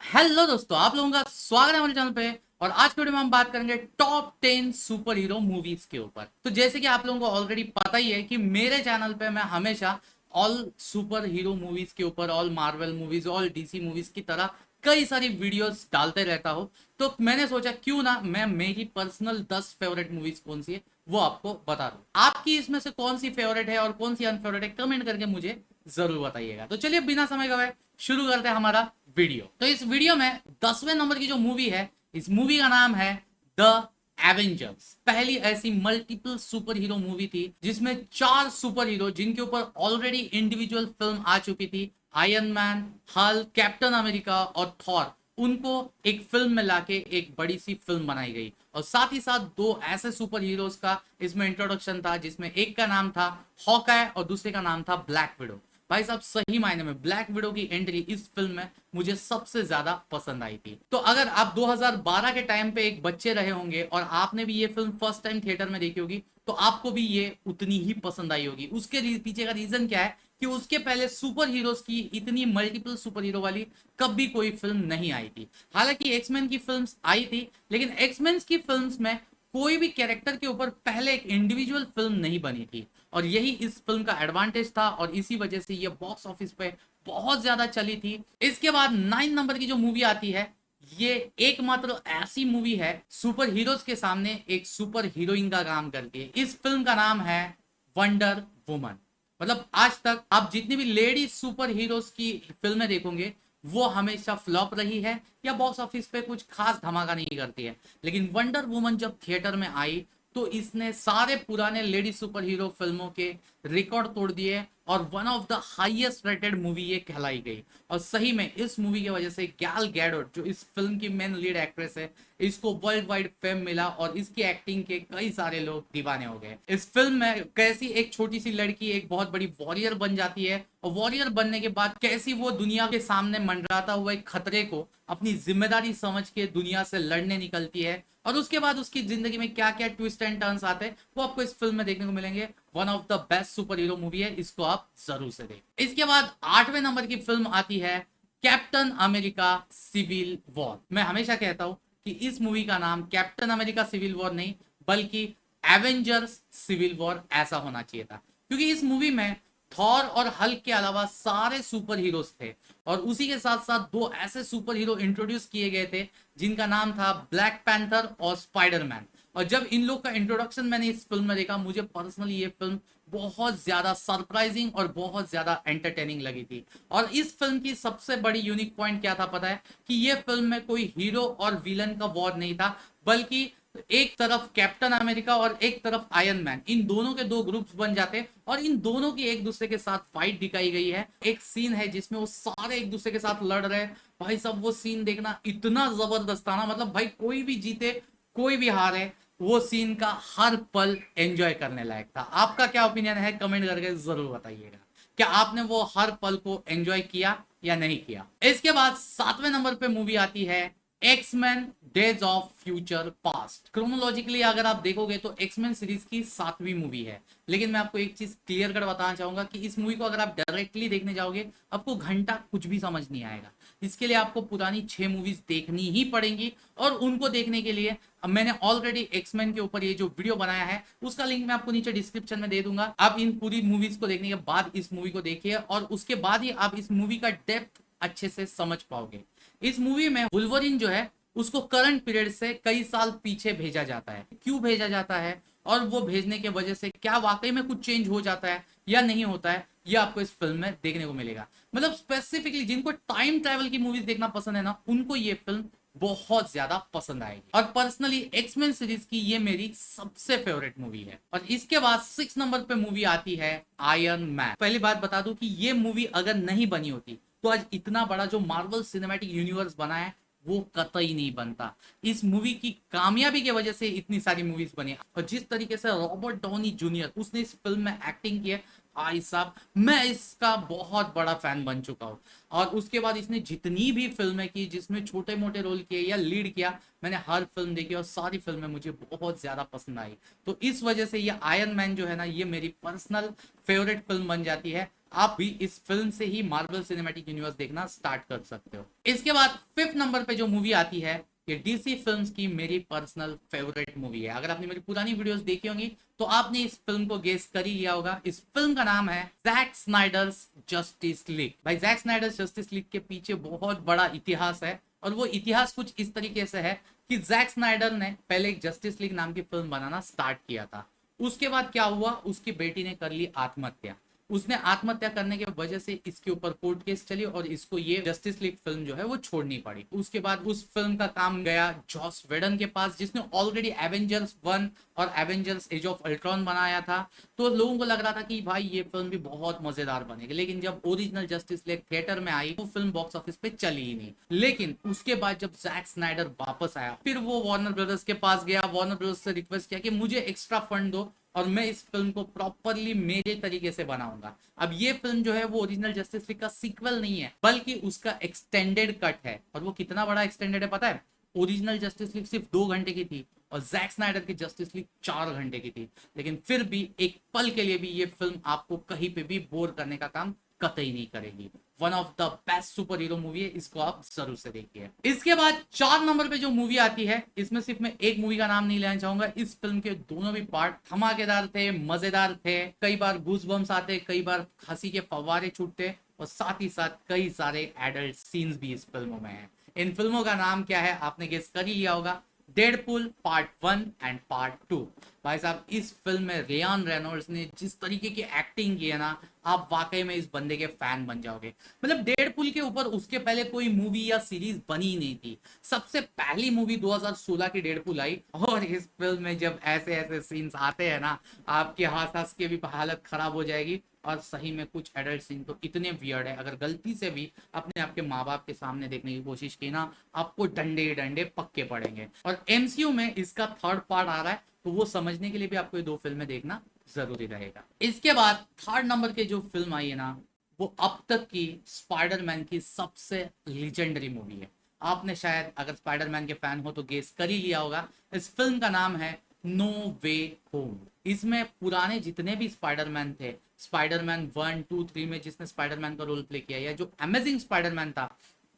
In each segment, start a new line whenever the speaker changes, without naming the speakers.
Hello दोस्तों, आप लोगों का स्वागत है हमारे चैनल पे। और आज के वीडियो में हम बात करेंगे टॉप 10 सुपर हीरो मूवीज के ऊपर। तो जैसे कि आप लोगों को ऑलरेडी पता ही है कि मेरे चैनल पे मैं हमेशा ऑल सुपर हीरो मूवीज के ऊपर, all Marvel movies, all DC movies की तरह कई सारी वीडियोस डालते रहता हूँ। तो मैंने सोचा क्यों ना मैं मेरी पर्सनल 10 फेवरेट मूवीज कौन सी है वो आपको बता दूं। आपकी इसमें से कौन सी फेवरेट है और कौन सी अनफेवरेट है, कमेंट करके मुझे जरूर बताइएगा। तो चलिए बिना समय गवाए शुरू करते हैं हमारा वीडियो। तो इस वीडियो में 10वें नंबर की जो मूवी है, इस मूवी का नाम है द एवेंजर्स। पहली ऐसी मल्टीपल सुपर हीरो मूवी थी जिसमें 4 सुपर हीरो, जिनके ऊपर ऑलरेडी इंडिविजुअल फिल्म आ चुकी थी, iron man, Hulk, captain America और थॉर, उनको एक फिल्म में लाके एक बड़ी सी फिल्म बनाई गई। और साथ ही साथ दो ऐसे सुपर हीरोज का इसमें इंट्रोडक्शन था, जिसमें एक का नाम था हॉकाय और दूसरे का नाम था ब्लैक विडो। भाई साहब, सही मायने में ब्लैक विडो की एंट्री इस फिल्म में मुझे सबसे ज्यादा पसंद आई थी। तो अगर आप 2012 के टाइम पे एक बच्चे रहे होंगे और आपने भी ये फिल्म फर्स्ट टाइम थिएटर में देखी होगी, तो आपको भी ये उतनी ही पसंद आई होगी। उसके पीछे का रीजन क्या है कि उसके पहले सुपर हीरोज की इतनी मल्टीपल सुपर हीरो वाली कभी कोई फिल्म नहीं आई थी। हालांकि एक्समैन की फिल्म्स आई थी, लेकिन एक्समैन की फिल्म्स में कोई भी कैरेक्टर के ऊपर पहले एक इंडिविजुअल फिल्म नहीं बनी थी। और यही इस फिल्म का एडवांटेज था और इसी वजह से ये बॉक्स ऑफिस पे बहुत ज्यादा चली थी। इसके बाद 9 नंबर की जो मूवी आती है, ये एकमात्र ऐसी मूवी है सुपर हीरोज के सामने एक सुपर हीरोइन का काम करती है। इस फिल्म का नाम है वंडर वुमन। मतलब आज तक आप जितनी भी लेडी सुपर हीरोज की फिल्में देखोगे, वो हमेशा फ्लॉप रही है या बॉक्स ऑफिस पे कुछ खास धमाका नहीं करती है। लेकिन वंडर वुमन जब थिएटर में आई तो इसने सारे पुराने लेडी सुपर हीरो फिल्मों के रिकॉर्ड तोड़ दिए और one of the highest rated movie ये कहलाई गई। और सही में इस मूवी की वजह से गैल गैडोट, जो इस फिल्म की मेन लीड एक्ट्रेस है, इसको वर्ल्ड वाइड फेम मिला और इसकी एक्टिंग के कई सारे लोग दीवाने हो गए। इस फिल्म में कैसी एक छोटी सी लड़की एक बहुत बड़ी वॉरियर बन जाती है और वॉरियर बनने के बाद कैसी वो दुनिया के सामने मंडराता हुआ एक खतरे को अपनी जिम्मेदारी समझ के दुनिया से लड़ने निकलती है। और उसके बाद उसकी जिंदगी में क्या क्या ट्विस्ट एंड टर्न्स आते हैं वो आपको इस फिल्म में देखने को मिलेंगे। One of the best super hero movie है, इसको आप जरूर से देखें। इसके बाद 8वें नंबर की फिल्म आती है कैप्टन अमेरिका सिविल वॉर। मैं हमेशा कहता हूं कि इस मूवी का नाम कैप्टन अमेरिका सिविल वॉर नहीं, बल्कि एवेंजर्स सिविल वॉर ऐसा होना चाहिए था। क्योंकि इस मूवी में थॉर और हल्क के अलावा सारे सुपर हीरोज थे और उसी के साथ साथ दो ऐसे सुपर हीरो इंट्रोड्यूस किए गए थे जिनका नाम था ब्लैक पैंथर और स्पाइडरमैन। और जब इन लोग का इंट्रोडक्शन मैंने इस फिल्म में देखा, मुझे पर्सनली ये फिल्म बहुत ज्यादा सरप्राइजिंग और बहुत ज्यादा एंटरटेनिंग लगी थी। और इस फिल्म की सबसे बड़ी यूनिक पॉइंट क्या था पता है? कि ये फिल्म में कोई हीरो और विलन का वॉर नहीं था, बल्कि एक तरफ कैप्टन अमेरिका और एक तरफ आयरन मैन, इन दोनों के दो ग्रुप्स बन जाते और इन दोनों की एक दूसरे के साथ फाइट दिखाई गई है। एक सीन है जिसमें वो सारे एक दूसरे के साथ लड़ रहे हैं। भाई साहब, वो सीन देखना इतना जबरदस्त था ना, मतलब भाई कोई भी जीते कोई भी हारे, वो सीन का हर पल एंजॉय करने लायक था। आपका क्या ओपिनियन है, कमेंट करके जरूर बताइएगा। क्या आपने वो हर पल को एंजॉय किया या नहीं किया? इसके बाद 7वें नंबर पे मूवी आती है X Men days of future past. Chronologically अगर आप देखोगे तो एक्समैन सीरीज की 7वीं मूवी है। लेकिन मैं आपको एक चीज क्लियर कर बताना चाहूंगा कि इस मूवी को अगर आप डायरेक्टली देखने जाओगे, आपको घंटा कुछ भी समझ नहीं आएगा। इसके लिए आपको पुरानी 6 मूवीज देखनी ही पड़ेंगी। और उनको देखने के लिए अब मैंने ऑलरेडी एक्समैन के ऊपर ये जो वीडियो बनाया है, उसका लिंक मैं आपको नीचे डिस्क्रिप्शन में दे दूंगा। आप इन पूरी मूवीज को देखने के बाद इस मूवी को देखिए और उसके बाद ही आप इस मूवी का डेप्थ अच्छे से समझ पाओगे। इस मूवी में वुल्वरिन जो है, उसको करंट पीरियड से कई साल पीछे भेजा जाता है। क्यों भेजा जाता है और वो भेजने के वजह से क्या वाकई में कुछ चेंज हो जाता है या नहीं होता है, ये आपको इस फिल्म में देखने को मिलेगा। मतलब स्पेसिफिकली जिनको टाइम ट्रैवल की मूवीज देखना पसंद है ना, उनको ये फिल्म बहुत ज्यादा पसंद आएगी। और पर्सनली एक्समैन सीरीज की ये मेरी सबसे फेवरेट मूवी है। और इसके बाद 6 नंबर पे मूवी आती है आयरन मैन। पहली बात बता दूं कि ये मूवी अगर नहीं बनी होती तो आज इतना बड़ा जो मार्वल सिनेमैटिक यूनिवर्स बना है वो कतई नहीं बनता। इस मूवी की कामयाबी की वजह से इतनी सारी मूवीज बनी और जिस तरीके से रॉबर्ट डाउनी जूनियर उसने इस फिल्म में एक्टिंग की है, भाई साहब मैं इसका बहुत बड़ा फैन बन चुका हूँ। और उसके बाद इसने जितनी भी फिल्में की जिसमें छोटे मोटे रोल किए या लीड किया, मैंने हर फिल्म देखी और सारी फिल्में मुझे बहुत ज्यादा पसंद आई। तो इस वजह से ये आयरन मैन जो है ना, ये मेरी पर्सनल फेवरेट फिल्म बन जाती है। आप भी इस फिल्म से ही मार्वल सिनेमैटिक यूनिवर्स देखना स्टार्ट कर सकते हो। इसके बाद फिफ्थ नंबर पे जो मूवी आती है, ये डीसी फिल्म्स की मेरी पर्सनल फेवरेट मूवी है। अगर आपने मेरी पुरानी वीडियोस देखी होंगी तो आपने इस फिल्म को गेस कर ही लिया होगा। इस फिल्म का नाम है जैक स्नाइडर्स जस्टिस लीग। भाई जैक स्नाइडर्स जस्टिस लीग के पीछे बहुत बड़ा इतिहास है, और वो इतिहास कुछ इस तरीके से है कि जैक स्नाइडर ने पहले एक जस्टिस लीग नाम की फिल्म बनाना स्टार्ट किया था। उसके बाद क्या हुआ, उसकी बेटी ने कर ली आत्महत्या। उसने आत्महत्या करने की वजह से इसके ऊपर कोर्ट केस चली और इसको ये जस्टिस लीग फिल्म जो है वो छोड़नी पड़ी। उसके बाद उस फिल्म का काम गया जॉस वेडन के पास, जिसने ऑलरेडी एवेंजर्स 1 और एवेंजर्स एज ऑफ अल्ट्रॉन बनाया था। तो लोगों को लग रहा था कि भाई ये फिल्म भी बहुत मजेदार बनेगी, लेकिन जब ओरिजिनल जस्टिस लीग थिएटर में आई वो फिल्म बॉक्स ऑफिस पे चली ही नहीं। लेकिन उसके बाद जब जैक स्नाइडर वापस आया, फिर वो वार्नर ब्रदर्स के पास गया, वार्नर ब्रदर्स से रिक्वेस्ट किया कि मुझे एक्स्ट्रा फंड दो और मैं इस फिल्म को प्रॉपरली मेरे तरीके से बनाऊंगा। अब ये फिल्म जो है वो ओरिजिनल जस्टिस लीग का सीक्वल नहीं है, बल्कि उसका एक्सटेंडेड कट है। और वो कितना बड़ा एक्सटेंडेड है पता है? ओरिजिनल जस्टिस लीग सिर्फ 2 घंटे की थी और जैक स्नाइडर की जस्टिस लीग 4 घंटे की थी। लेकिन फिर भी एक पल के लिए भी ये फिल्म आपको कहीं पे भी बोर करने का काम कतई नहीं करेगी। One of the best super hero movie है, इसको आप जरूर से देखिए। इसके बाद 4 नंबर पे जो मूवी आती है, इसमें सिर्फ मैं एक मूवी का नाम नहीं लेना चाहूंगा। इस फिल्म के दोनों भी पार्ट धमाकेदार थे, मजेदार थे। कई बार गूज बम्स आते, कई बार हंसी के फव्वारे छूटते, और साथ ही साथ कई सारे एडल्ट सीन्स भी इस फिल्मों में हैं। इन फिल्मों का नाम क्या है आपने गेस कर ही लिया होगा, डेडपुल पार्ट 1 एंड पार्ट 2। भाई साहब इस फिल्म में रियान रेनॉल्ड्स ने जिस तरीके की एक्टिंग की है ना, आप वाकई में इस बंदे के फैन बन जाओगे। मतलब डेडपुल के ऊपर उसके पहले कोई मूवी या सीरीज बनी ही नहीं थी। सबसे पहली मूवी 2016 की डेडपुल आई, और इस फिल्म में जब ऐसे ऐसे सीन्स आते हैं ना, आपके हंस हंस के भी हालत खराब हो जाएगी। और सही में कुछ एडल्ट सीन तो इतने वियर्ड है, अगर गलती से भी अपने आपके माँ बाप के सामने देखने की कोशिश की ना, आपको डंडे डंडे पक्के पड़ेंगे। और एमसीयू में इसका थर्ड पार्ट आ रहा है, तो वो समझने के लिए भी आपको ये 2 फिल्में देखना जरूरी रहेगा। इसके बाद थर्ड नंबर के जो फिल्म आई है ना, वो अब तक की स्पाइडरमैन की सबसे लीजेंडरी मूवी है। आपने शायद अगर स्पाइडरमैन के फैन हो तो गेस कर ही लिया होगा। इस फिल्म का नाम है नो वे होम। इसमें पुराने जितने भी स्पाइडरमैन थे, स्पाइडरमैन 1 2 3 में जिसने स्पाइडरमैन का रोल प्ले किया, या जो अमेजिंग स्पाइडरमैन था,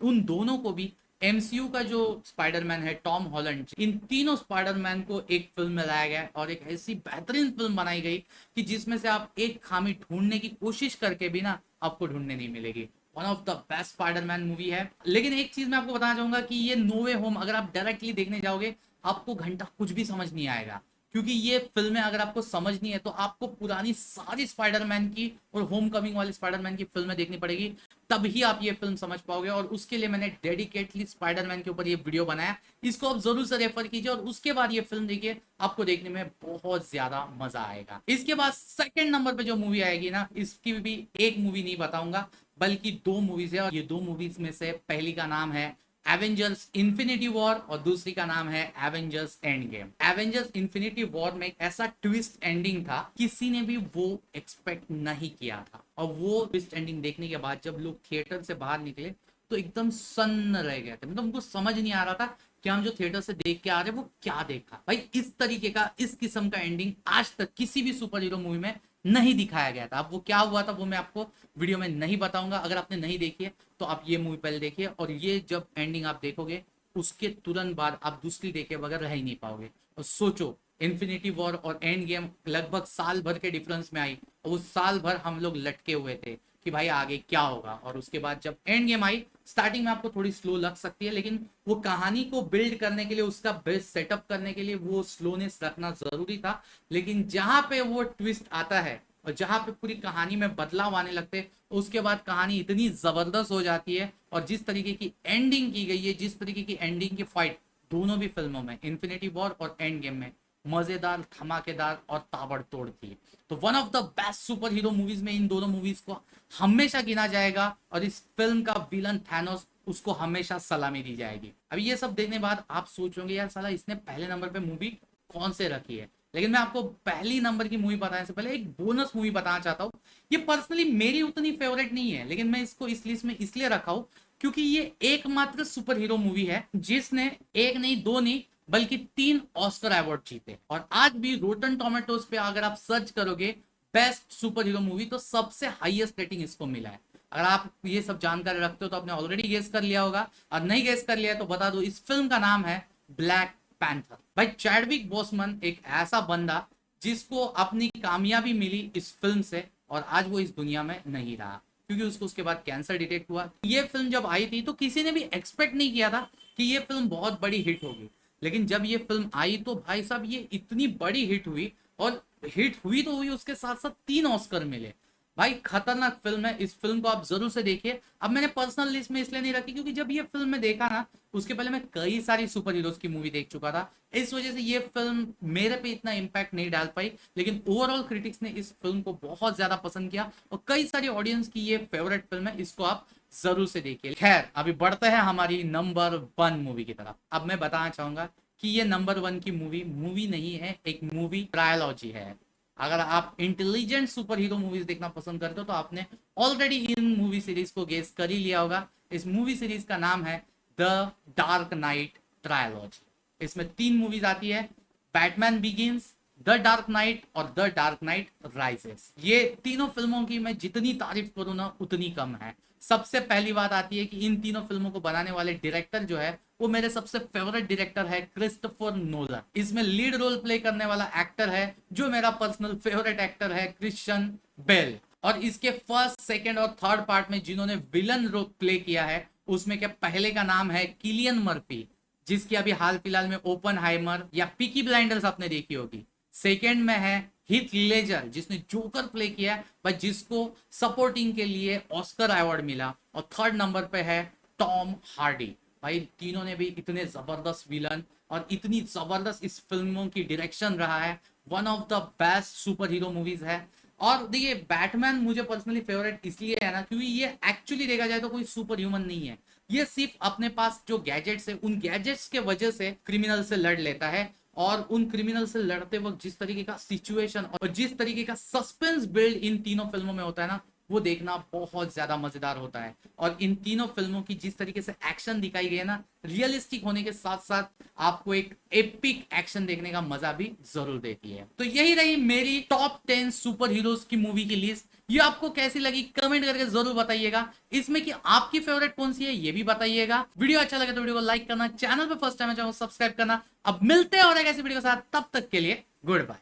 उन दोनों को भी एमसीयू का जो स्पाइडरमैन है टॉम हॉलैंड, इन तीनों स्पाइडरमैन को एक फिल्म में लाया गया और एक ऐसी बेहतरीन फिल्म बनाई गई कि जिसमें से आप एक खामी ढूंढने की कोशिश करके भी ना आपको ढूंढने नहीं मिलेगी। One of the best Spiderman movie है। लेकिन एक चीज मैं आपको बताना चाहूंगा कि ये नो वे होम अगर आप डायरेक्टली देखने जाओगे, आपको घंटा कुछ भी समझ नहीं आएगा। क्योंकि ये फिल्में अगर आपको समझनी है तो आपको पुरानी सारी स्पाइडरमैन की और होम कमिंग वाली स्पाइडरमैन की फिल्में देखनी पड़ेगी, तभी आप ये फिल्म समझ पाओगे। और उसके लिए मैंने डेडिकेटली स्पाइडरमैन के ऊपर ये वीडियो बनाया, इसको आप जरूर से रेफर कीजिए और उसके बाद ये फिल्म देखिए, आपको देखने में बहुत ज्यादा मजा आएगा। इसके बाद सेकंड नंबर पे जो मूवी आएगी ना, इसकी भी एक मूवी नहीं बताऊंगा बल्कि 2 मूवीज है, और ये 2 मूवीज में से पहली का नाम है एवेंजर्स इन्फिनिटी वॉर और दूसरी का नाम है Avengers end game. Avengers infinity war में एक ऐसा ट्विस्ट एंडिंग था, किसी ने भी वो एक्सपेक्ट नहीं किया था। और वो ट्विस्ट एंडिंग देखने के बाद जब लोग थिएटर से बाहर निकले तो एकदम सन्न रह गए थे। मतलब उनको समझ नहीं आ रहा था कि हम जो थिएटर से देख के आ रहे हैं वो क्या देखा। भाई इस तरीके का, इस किस्म का एंडिंग आज तक किसी भी सुपर हीरो मूवी में नहीं दिखाया गया था। अब वो क्या हुआ था वो मैं आपको वीडियो में नहीं बताऊंगा। अगर आपने नहीं देखी है तो आप ये मूवी पहले देखिए, और ये जब एंडिंग आप देखोगे उसके तुरंत बाद आप दूसरी देखे बगैर रह ही नहीं पाओगे। और सोचो, इन्फिनिटी वॉर और एंड गेम लगभग साल भर के डिफरेंस में आई, और उस साल भर हम लोग लटके हुए थे कि भाई आगे क्या होगा। और उसके बाद जब एंड गेम आई, स्टार्टिंग में आपको थोड़ी स्लो लग सकती है, लेकिन वो कहानी को बिल्ड करने के लिए, उसका बेस्ट सेटअप करने के लिए वो स्लोनेस रखना जरूरी था। लेकिन जहां पे वो ट्विस्ट आता है और जहां पे पूरी कहानी में बदलाव आने लगते, उसके बाद कहानी इतनी जबरदस्त हो जाती है। और जिस तरीके की एंडिंग की गई है, जिस तरीके की एंडिंग की फाइट दोनों भी फिल्मों में, इन्फिनिटी वॉर और एंड गेम में, मजेदार, धमाकेदार और ताबड़तोड़ थी। तो one of the best super hero movies में इन दोनों मूवीज को हमेशा गिना जाएगा, और इस फिल्म का विलन थैनोस, उसको हमेशा सलामी दी जाएगी। अभी ये सब देखने के बाद आप सोच रहे होंगे यार साला इसने पहले नंबर पे मूवी कौन से रखी है, लेकिन मैं आपको पहली नंबर की मूवी बताने से पहले एक बोनस मूवी बताना चाहता हूँ। ये पर्सनली मेरी उतनी फेवरेट नहीं है, लेकिन मैं इसको इस लिस्ट में इसलिए रखा हूँ क्योंकि ये एकमात्र सुपर हीरो मूवी है जिसने एक नहीं, दो नहीं, बल्कि 3 ऑस्कर अवार्ड जीते। और आज भी रोटन टोमेटोज पे अगर आप सर्च करोगे बेस्ट सुपर हीरो मूवी, तो सबसे हाईएस्ट रेटिंग इसको मिला है। अगर आप ये सब जानकारी रखते हो तो आपने ऑलरेडी गेस कर लिया होगा, और नहीं गेस कर लिया तो बता दो, इस फिल्म का नाम है ब्लैक पैंथर। भाई चैडविक बोसमन एक ऐसा बंदा जिसको अपनी कामयाबी मिली इस फिल्म से, और आज वो इस दुनिया में नहीं रहा क्योंकि उसको उसके बाद कैंसर डिटेक्ट हुआ। ये फिल्म जब आई थी तो किसी ने भी एक्सपेक्ट नहीं किया था कि ये फिल्म बहुत बड़ी हिट होगी, लेकिन जब ये फिल्म आई तो भाई साहब ये इतनी बड़ी हिट हुई, और हिट हुई तो हुई, उसके साथ साथ 3 ऑस्कर मिले। भाई खतरनाक फिल्म है, इस फिल्म को आप जरूर से देखिए। अब मैंने पर्सनल लिस्ट में इसलिए नहीं रखी क्योंकि जब ये फिल्म में देखा ना, उसके पहले मैं कई सारी सुपर हीरोज की मूवी देख चुका था, इस वजह से ये फिल्म मेरे पे इतना इम्पैक्ट नहीं डाल पाई। लेकिन ओवरऑल क्रिटिक्स ने इस फिल्म को बहुत ज्यादा पसंद किया, और कई सारी ऑडियंस की ये फेवरेट फिल्म है, इसको आप जरूर से देखिए। खैर अभी बढ़ते हैं हमारी नंबर 1 मूवी की तरफ। अब मैं बताना चाहूंगा कि ये नंबर 1 की मूवी मूवी नहीं है, एक मूवी ट्रायोलॉजी है। अगर आप इंटेलिजेंट सुपर हीरो मूवीज देखना पसंद करते हो तो आपने ऑलरेडी इन मूवी सीरीज को गेस कर ही लिया होगा। इस मूवी सीरीज का नाम है द डार्क नाइट ट्रायोलॉजी। इसमें 3 मूवीज आती है, Batman begins, the dark night और द डार्क नाइट राइजेस। ये तीनों फिल्मों की मैं जितनी तारीफ करूँ ना उतनी कम है। सबसे पहली बात आती है कि इन तीनों फिल्मों को बनाने वाले डायरेक्टर जो है वो मेरे सबसे फेवरेट डायरेक्टर है क्रिस्टोफर नोलन। इसमें लीड रोल प्ले करने वाला एक्टर है जो मेरा पर्सनल फेवरेट एक्टर है, क्रिश्चियन बेल। और इसके फर्स्ट, सेकंड और थर्ड पार्ट में जिन्होंने विलन रोल प्ले किया है उसमें क्या पहले का नाम है किलियन मर्फी, जिसकी अभी हाल फिलहाल में ओपनहाइमर या पीकी ब्लाइंडर्स आपने देखी होगी। सेकंड में है हीथ लेजर जिसने जोकर प्ले किया है, पर जिसको सपोर्टिंग के लिए ऑस्कर अवार्ड मिला। और थर्ड नंबर पे है टॉम हार्डी। भाई तीनों ने भी इतने जबरदस्त विलन और इतनी जबरदस्त इस फिल्मों की डायरेक्शन रहा है, one of the best super hero movies है। और देखिए बैटमैन मुझे पर्सनली फेवरेट इसलिए है ना क्योंकि ये एक्चुअली देखा जाए तो कोई सुपर ह्यूमन नहीं है, ये सिर्फ अपने पास जो गैजेट्स है उन गैजेट्स के वजह से क्रिमिनल से लड़ लेता है। और उन क्रिमिनल से लड़ते वक्त जिस तरीके का सिचुएशन और जिस तरीके का सस्पेंस बिल्ड इन तीनों फिल्मों में होता है ना, वो देखना बहुत ज्यादा मजेदार होता है। और इन तीनों फिल्मों की जिस तरीके से एक्शन दिखाई गई है ना, रियलिस्टिक होने के साथ साथ आपको एक एपिक एक्शन देखने का मजा भी जरूर देती है। तो यही रही मेरी टॉप 10 सुपर हीरोज की मूवी की लिस्ट। ये आपको कैसी लगी कमेंट करके जरूर बताइएगा। इसमें कि आपकी फेवरेट कौन सी है ये भी बताइएगा। वीडियो अच्छा लगे तो वीडियो को लाइक करना, चैनल पे फर्स्ट टाइम है चैनल को सब्सक्राइब करना। अब मिलते हैं और एक ऐसी वीडियो के साथ, तब तक के लिए गुड बाय।